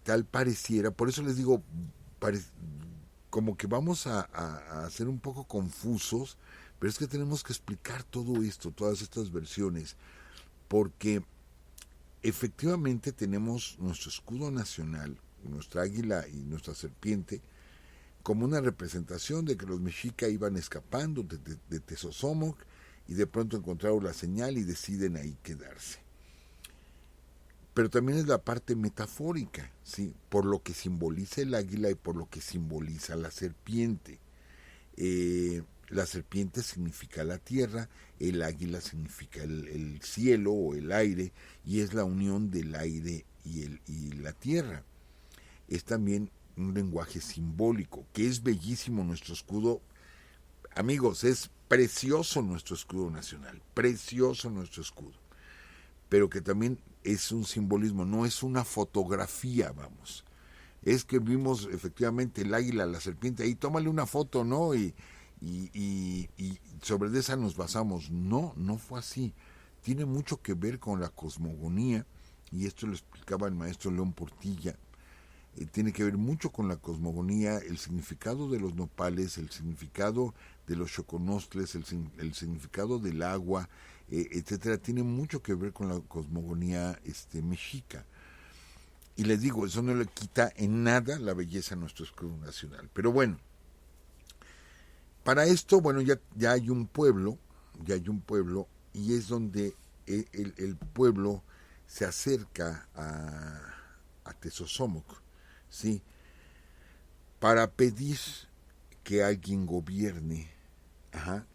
tal pareciera, por eso les digo, como que vamos a ser un poco confusos, pero es que tenemos que explicar todo esto, todas estas versiones, porque efectivamente tenemos nuestro escudo nacional, nuestra águila y nuestra serpiente, como una representación de que los mexicas iban escapando de Tezosomoc, y de pronto encontraron la señal y deciden ahí quedarse. Pero también es la parte metafórica, ¿sí? Por lo que simboliza el águila y por lo que simboliza la serpiente. La serpiente significa la tierra, el águila significa el cielo o el aire, y es la unión del aire y la tierra. Es también un lenguaje simbólico, que es bellísimo nuestro escudo. Amigos, es precioso nuestro escudo nacional, precioso nuestro escudo, pero que también es un simbolismo, no es una fotografía, vamos. Es que vimos efectivamente el águila, la serpiente, ahí tómale una foto, ¿no? Y sobre esa nos basamos. No, no fue así. Tiene mucho que ver con la cosmogonía, y esto lo explicaba el maestro León Portilla. Tiene que ver mucho con la cosmogonía, el significado de los nopales, el significado de los choconostles, el significado del agua, etcétera. Tiene mucho que ver con la cosmogonía mexica. Y les digo, eso no le quita en nada la belleza a nuestro escudo nacional. Pero bueno, para esto, bueno, ya hay un pueblo, y es donde el pueblo se acerca a Tezosomoc, ¿sí? Para pedir que alguien gobierne,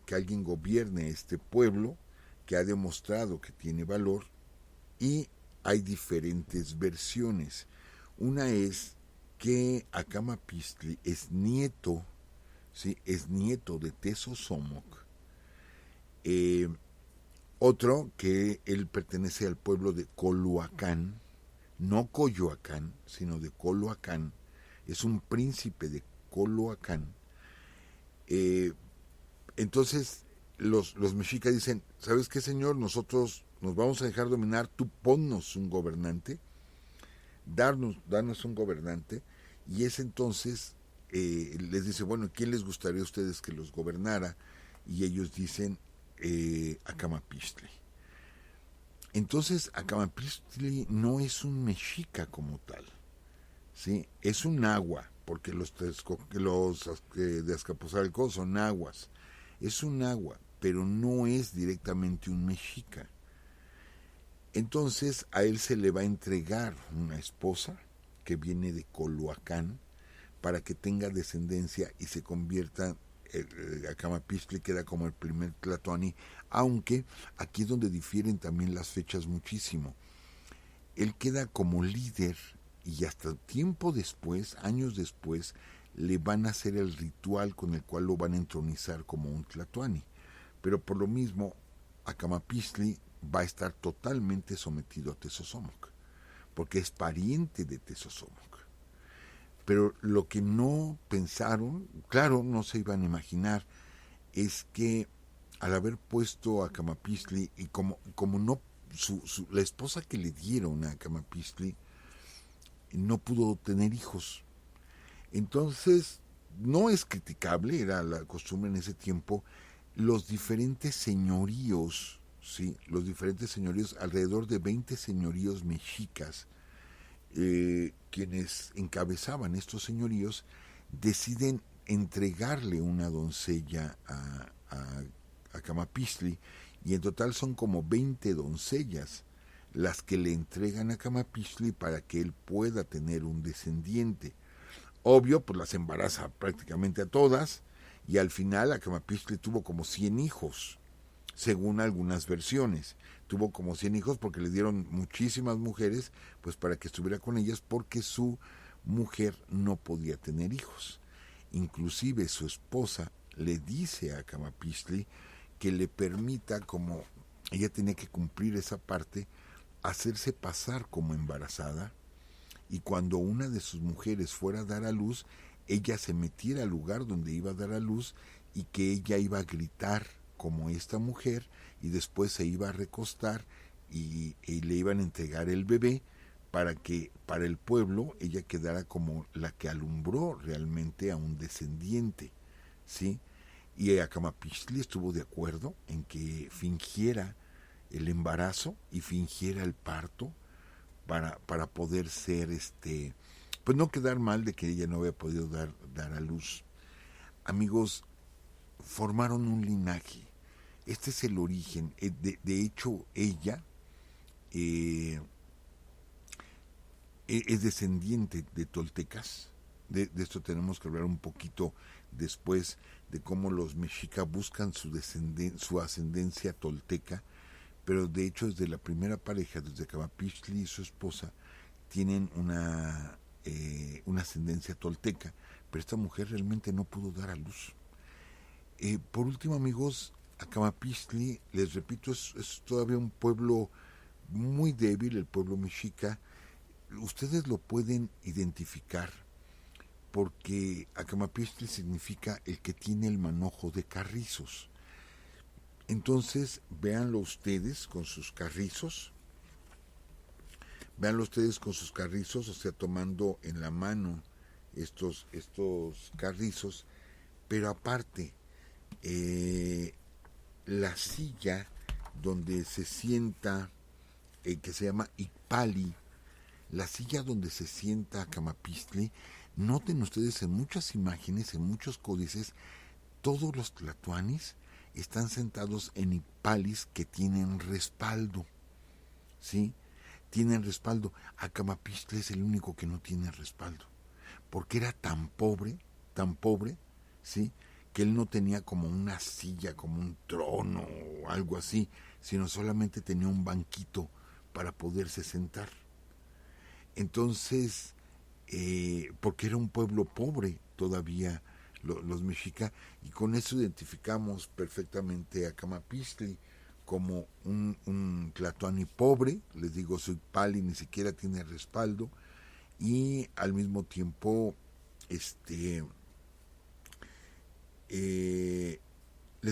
que alguien gobierne este pueblo, que ha demostrado que tiene valor, y hay diferentes versiones. Una es que Acamapistli es nieto, ¿sí? Es nieto de Tezosomoc. Otro, que él pertenece al pueblo de Coloacán, no Coyoacán, sino de Coloacán, es un príncipe de Coloacán. Entonces los mexicas dicen, ¿sabes qué, señor? Nosotros nos vamos a dejar dominar, tú ponnos un gobernante, darnos un gobernante, y es entonces, les dice, bueno, ¿quién les gustaría a ustedes que los gobernara? Y ellos dicen, Acamapistli. Entonces Acamapistli no es un mexica como tal, ¿sí? Es un nahua, porque los de Azcapotzalco son nahuas. Es un nahua, pero no es directamente un mexica. Entonces a él se le va a entregar una esposa que viene de Coloacán para que tenga descendencia y se convierta, Acamapistli queda como el primer tlatoani, aunque aquí es donde difieren también las fechas muchísimo. Él queda como líder, y hasta tiempo después, años después, le van a hacer el ritual con el cual lo van a entronizar como un tlatoani. Pero por lo mismo, Acamapistli va a estar totalmente sometido a Tezosomoc, porque es pariente de Tezosomoc. Pero lo que no pensaron, claro, no se iban a imaginar, es que al haber puesto a Acamapistli, y como no, la esposa que le dieron a Acamapistli no pudo tener hijos. Entonces, no es criticable, era la costumbre en ese tiempo, los diferentes señoríos, ¿sí? Los diferentes señoríos, alrededor de 20 señoríos mexicas, quienes encabezaban estos señoríos, deciden entregarle una doncella a Acamapistli, y en total son como 20 doncellas las que le entregan a Acamapistli para que él pueda tener un descendiente. Obvio, pues las embaraza prácticamente a todas, y al final Acamapistli tuvo como 100 hijos, según algunas versiones. Tuvo como 100 hijos porque le dieron muchísimas mujeres, pues para que estuviera con ellas, porque su mujer no podía tener hijos. Inclusive su esposa le dice a Acamapistli que le permita, como ella tenía que cumplir esa parte, hacerse pasar como embarazada, y cuando una de sus mujeres fuera a dar a luz, ella se metiera al lugar donde iba a dar a luz, y que ella iba a gritar como esta mujer, y después se iba a recostar y le iban a entregar el bebé, para que para el pueblo ella quedara como la que alumbró realmente a un descendiente, ¿sí? Y Acamapistli estuvo de acuerdo en que fingiera el embarazo y fingiera el parto para poder ser, pues no quedar mal de que ella no había podido dar a luz. Amigos, formaron un linaje. Este es el origen. De hecho, ella es descendiente de toltecas. De esto tenemos que hablar un poquito después de cómo los mexica buscan su ascendencia tolteca, pero de hecho desde la primera pareja, desde Camapixtli y su esposa, tienen una ascendencia tolteca, pero esta mujer realmente no pudo dar a luz. Por último, amigos, Acamapixtli, les repito, es todavía un pueblo muy débil, el pueblo mexica. Ustedes lo pueden identificar porque Acamapixtli significa el que tiene el manojo de carrizos. Entonces, véanlo ustedes con sus carrizos, o sea, tomando en la mano estos carrizos, pero aparte, la silla donde se sienta, que se llama Icpali, la silla donde se sienta Acamapixtli, noten ustedes en muchas imágenes, en muchos códices, todos los tlatoanis están sentados en Icpalis que tienen respaldo, ¿sí? Tienen respaldo. Acamapixtli es el único que no tiene respaldo, porque era tan pobre, ¿sí?, que él no tenía como una silla, como un trono o algo así, sino solamente tenía un banquito para poderse sentar. Entonces, porque era un pueblo pobre todavía los mexica, y con eso identificamos perfectamente a Camapixtli como un tlatoani pobre, les digo, soy pali, ni siquiera tiene respaldo, y al mismo tiempo, les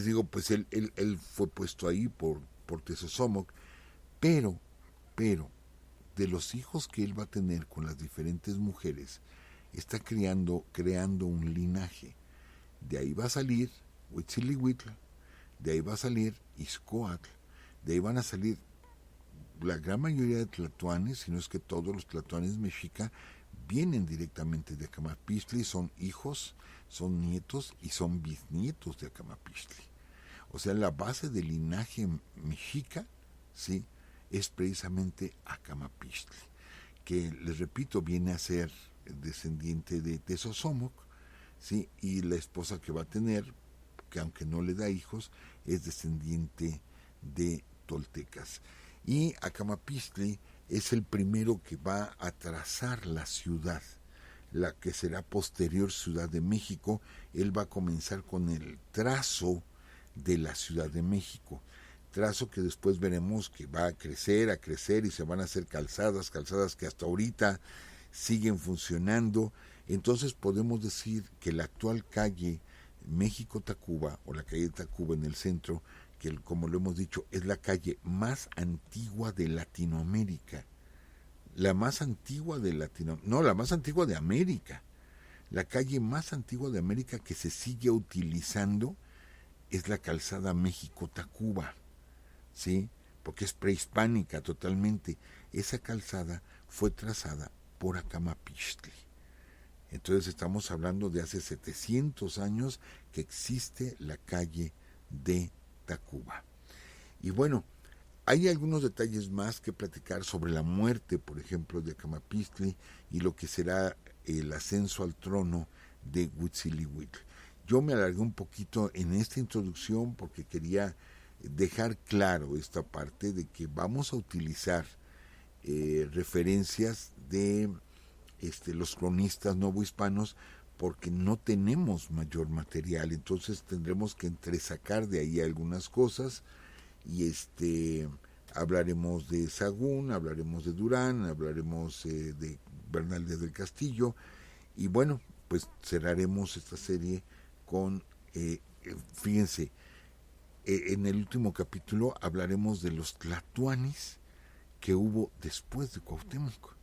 digo, pues él fue puesto ahí por Tezosomoc, pero, de los hijos que él va a tener con las diferentes mujeres, está creando un linaje. De ahí va a salir Huitzilihuitl, de ahí va a salir Izcoatl, de ahí van a salir la gran mayoría de tlatoanes, si no es que todos los tlatoanes mexica vienen directamente de Acamapixtli, son hijos, son nietos y son bisnietos de Acamapixtli. O sea, la base del linaje mexica, ¿sí?, es precisamente Acamapixtli, que, les repito, viene a ser descendiente de Tezosomoc, ¿sí?, y la esposa que va a tener, que aunque no le da hijos, es descendiente de toltecas. Y Acamapixtli es el primero que va a trazar la ciudad, la que será posterior Ciudad de México. Él va a comenzar con el trazo de la Ciudad de México, trazo que después veremos que va a crecer y se van a hacer calzadas que hasta ahorita siguen funcionando. Entonces podemos decir que la actual calle México-Tacuba, o la calle Tacuba en el centro, que como lo hemos dicho, es la calle más antigua de Latinoamérica, la más antigua de la más antigua de América, la calle más antigua de América que se sigue utilizando es la calzada México-Tacuba, ¿sí?, porque es prehispánica totalmente. Esa calzada fue trazada por Acamapixtli. Entonces estamos hablando de hace 700 años que existe la calle de Tacuba. Y bueno, hay algunos detalles más que platicar sobre la muerte, por ejemplo, de Acamapixtli y lo que será el ascenso al trono de Huitzilihuitl. Yo me alargué un poquito en esta introducción porque quería dejar claro esta parte de que vamos a utilizar referencias de los cronistas novohispanos porque no tenemos mayor material, entonces tendremos que entresacar de ahí algunas cosas y hablaremos de Sahagún, hablaremos de Durán, hablaremos de Bernal del Castillo y bueno, pues cerraremos esta serie con, fíjense, en el último capítulo hablaremos de los tlatoanis que hubo después de Cuauhtémoc.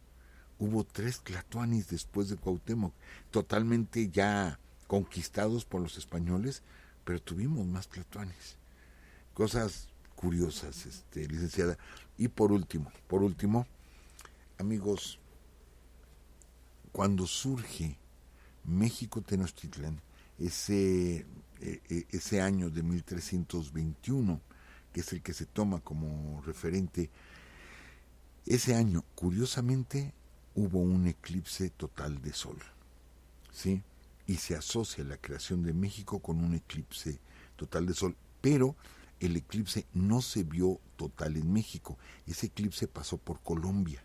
Hubo 3 tlatoanis después de Cuauhtémoc, totalmente ya conquistados por los españoles, pero tuvimos más tlatoanis. Cosas curiosas, licenciada. Y por último, amigos, cuando surge México Tenochtitlan, ese año de 1321, que es el que se toma como referente, ese año, curiosamente, hubo un eclipse total de sol, ¿sí? y se asocia la creación de México con un eclipse total de sol, pero el eclipse no se vio total en México, ese eclipse pasó por Colombia,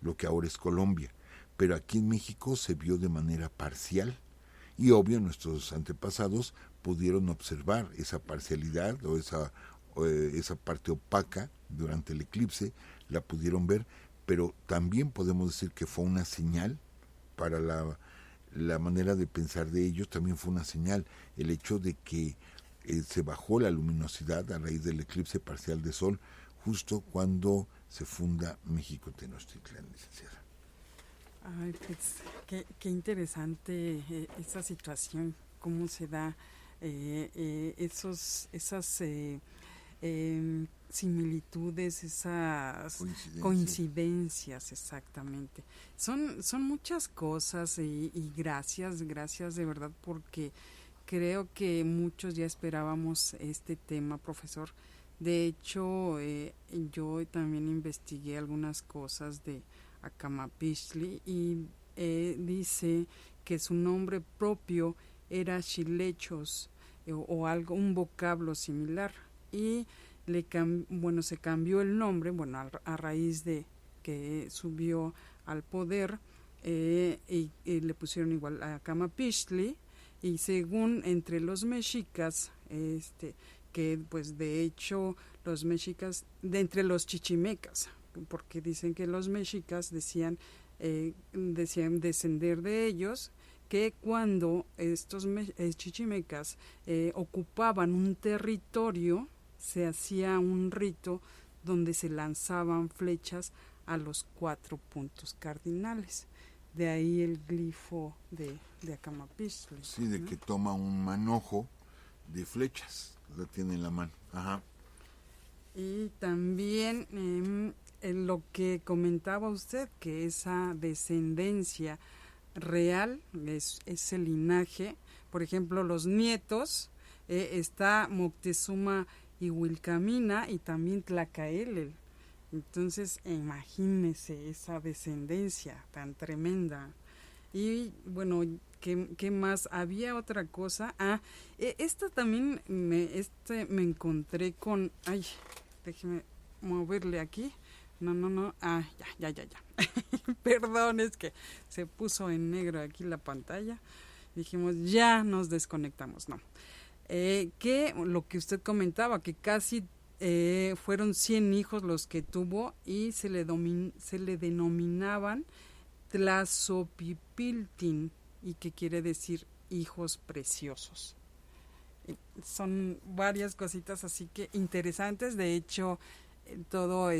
lo que ahora es Colombia, pero aquí en México se vio de manera parcial y obvio nuestros antepasados pudieron observar esa parcialidad o esa parte opaca durante el eclipse, la pudieron ver, pero también podemos decir que fue una señal para la manera de pensar de ellos, también fue una señal el hecho de que se bajó la luminosidad a raíz del eclipse parcial de sol justo cuando se funda México Tenochtitlan, licenciada. Ay, pues qué interesante esa situación, cómo se da esas similitudes, esas coincidencias, exactamente. Son muchas cosas y gracias de verdad, porque creo que muchos ya esperábamos este tema, profesor. De hecho, yo también investigué algunas cosas de Acamapixtli y dice que su nombre propio era Xilechos o algo, un vocablo similar, y se cambió el nombre, a raíz de que subió al poder, y le pusieron igual a Acamapixtli, y según entre los mexicas, que pues de hecho los mexicas, de entre los chichimecas, porque dicen que los mexicas decían descender de ellos, que cuando estos chichimecas ocupaban un territorio, se hacía un rito donde se lanzaban flechas a los 4 puntos cardinales. De ahí el glifo de Acamapixtli. Sí, de que toma un manojo de flechas, la tiene en la mano. Ajá. Y también en lo que comentaba usted, que esa descendencia real es ese linaje. Por ejemplo, los nietos, está Moctezuma y Huilcamina y también Tlacaelel. Entonces, imagínese esa descendencia tan tremenda. Y bueno, ¿qué más? Había otra cosa. Esta también me encontré con... Ay, déjeme moverle aquí. No. Ya. Perdón, es que se puso en negro aquí la pantalla. Dijimos, ya nos desconectamos. No. Que lo que usted comentaba, que casi fueron 100 hijos los que tuvo y se le denominaban Tlazopipiltin, y que quiere decir hijos preciosos. Son varias cositas así que interesantes. De hecho, todo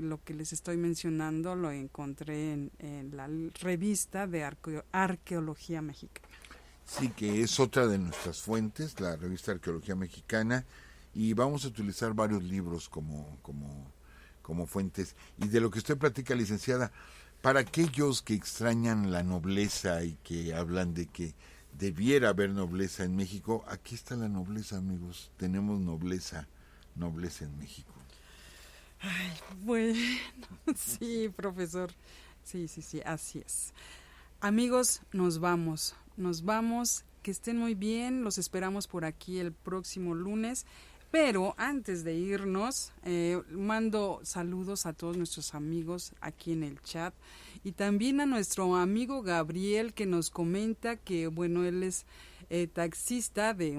lo que les estoy mencionando lo encontré en la revista de Arqueología Mexicana. Sí, que es otra de nuestras fuentes, la revista Arqueología Mexicana, y vamos a utilizar varios libros como fuentes. Y de lo que usted platica, licenciada, para aquellos que extrañan la nobleza y que hablan de que debiera haber nobleza en México, aquí está la nobleza, amigos. Tenemos nobleza en México. Ay, bueno, sí, profesor. Sí, así es. Amigos, nos vamos, que estén muy bien, los esperamos por aquí el próximo lunes, pero antes de irnos, mando saludos a todos nuestros amigos aquí en el chat, y también a nuestro amigo Gabriel, que nos comenta que, bueno, él es taxista de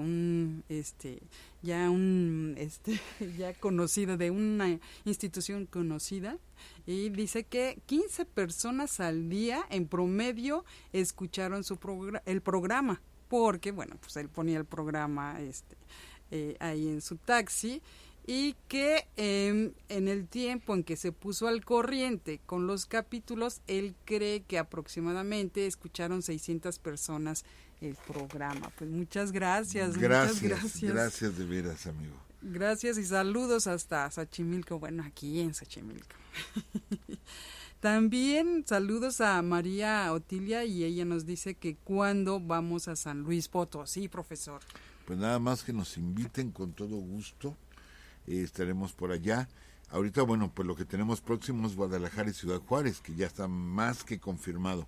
ya conocido, de una institución conocida, y dice que 15 personas al día en promedio escucharon el programa, porque bueno, pues él ponía el programa ahí en su taxi, y que en el tiempo en que se puso al corriente con los capítulos, él cree que aproximadamente escucharon 600 personas el programa. Pues muchas gracias. Gracias de veras, amigo. Gracias y saludos hasta Xochimilco, bueno, aquí en Xochimilco. También saludos a María Otilia, y ella nos dice que cuándo vamos a San Luis Potosí, profesor. Pues nada más que nos inviten, con todo gusto, estaremos por allá. Ahorita, bueno, pues lo que tenemos próximo es Guadalajara y Ciudad Juárez, que ya está más que confirmado.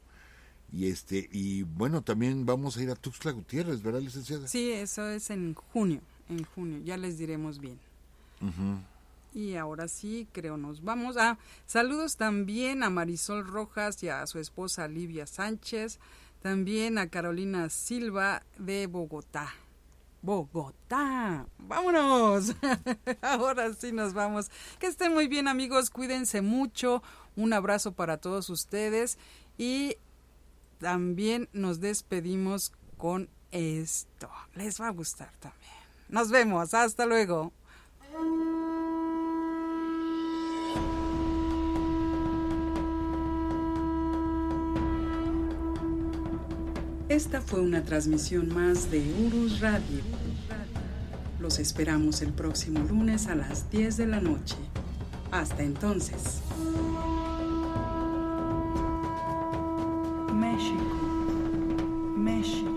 Y bueno, también vamos a ir a Tuxtla Gutiérrez, ¿verdad, licenciada? Sí, eso es en junio, ya les diremos bien. Uh-huh. Y ahora sí, creo nos vamos. Saludos también a Marisol Rojas y a su esposa Livia Sánchez, también a Carolina Silva de Bogotá. ¡Bogotá! ¡Vámonos! Ahora sí nos vamos. Que estén muy bien, amigos, cuídense mucho. Un abrazo para todos ustedes y también nos despedimos con esto. Les va a gustar también. Nos vemos, hasta luego. Esta fue una transmisión más de Urus Radio. Los esperamos el próximo lunes a las 10 de la noche. Hasta entonces. México, México.